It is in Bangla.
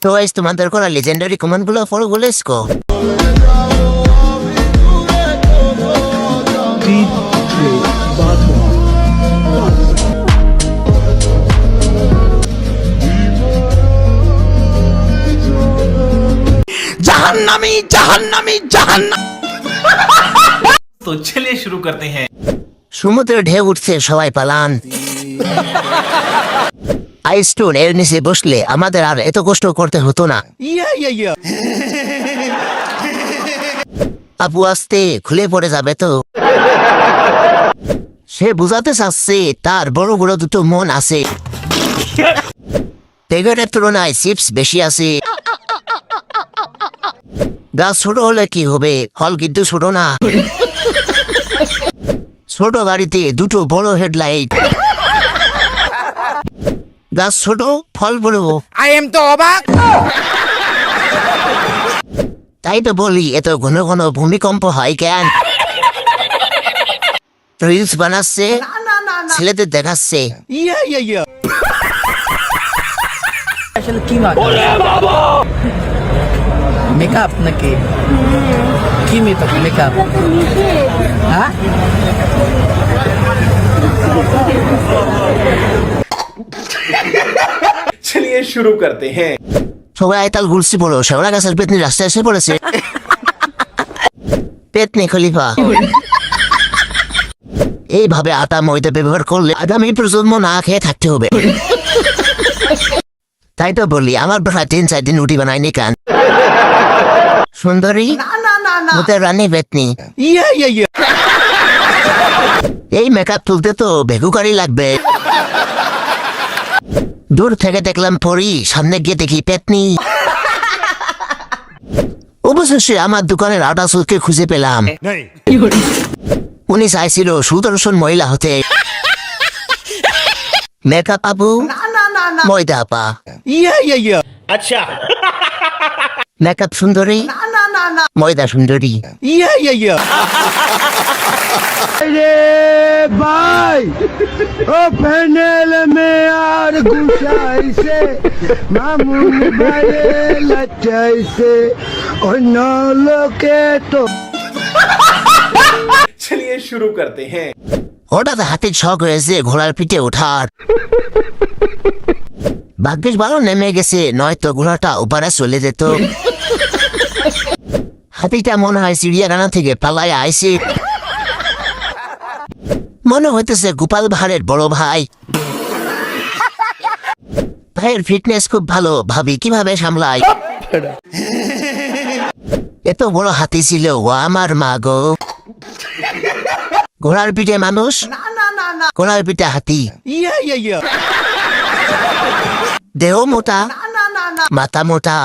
তো গাইস তোমাদের করা লেজেন্ডারি কমেন্টগুলো ফলো করে লেটস গো। जहन्नमी जहन्नमी जहन्नम। तो चलिए शुरू करते हैं। সমুদ্রের ঢেউ উঠছে, সবাই পালান। আইসস্টোন এর নিচে বসলে আমাদের আর এত কষ্ট করতে হতো না। আপু আসতে খুলে পড়ে যাবে তো। সে বুঝাতে চাচ্ছে তার বড় বড় দুটো মন আছে, পেগেটের তুলনায় চিপস বেশি আছে। গাছ ছোট হলে কি হবে, ফল কিন্তু ছোট না। ছোট গাড়িতে দুটো বড় হেডলাইট, গাছ ছোট ফল বড়। তো অবাক। তাই তো বলি এত ঘন ঘন ভূমিকম্প হয় কেন? রিলস বানাচ্ছে, ছেলেদের দেখাচ্ছে। আসলে কি মেকআপ নাকি কি মেকআপ? হ্যাঁ चलिए शुरू करते हैं। সবাই আইতাল ঘুরছি বলো, শেওড়া গাছের পেতনি রাস্তায় এসে পড়েছে। পেতনি খলিফা। এইভাবে আটা ময়দা ব্যবহার করলে আগামী প্রজন্ম না খেয়ে থাকতে হবে। তাই তো বলি আমার প্রায় 3-4 দিন রুটি বানায়নি কেন? সুন্দরী ওদের রানী পেতনি। এই মেকআপ তুলতে তো ভেগুকারি লাগবে। দূর থেকে দেখলাম পরি, সামনে গিয়ে দেখি পেতনি। অবশেষে আমার দোকানের আটা চুলকে খুঁজে পেলাম। উনি চাইছিল সুদর্শন মহিলা হতে। মেকআপ আপু, ময়দা আপা। अच्छा মেকআপ সুন্দরী, ময়দা সুন্দরী। ভাই ও প্যানেল মে আর গুছাইছে মামুন ভাইয়ে লাচাইছে অন্য লোকে তো। चलिए शुरू करते हैं। হঠাৎ হাতির শখ হয়েছে ঘোড়ার পিঠে ওঠার। ভাগ্যিস ভালো নেমে গেছে, নয়তো ঘোড়াটা উপরে চলে যেত। হাতিটা মনে হয় চিড়িয়াখানা থেকে পালায় আইছে। মনে হইতেছে গোপাল ভাঁড়ের বড় ভাই। ভাইয়ের ফিটনেস খুব ভালো, ভাবি কিভাবে সামলায়। এত বড় হাতি ছিল ও আমার মা গো। ঘোড়ার পিঠে মানুষ, ঘোড়ার পিঠে হাতি। দেহ মোটা, মাথা মোটা।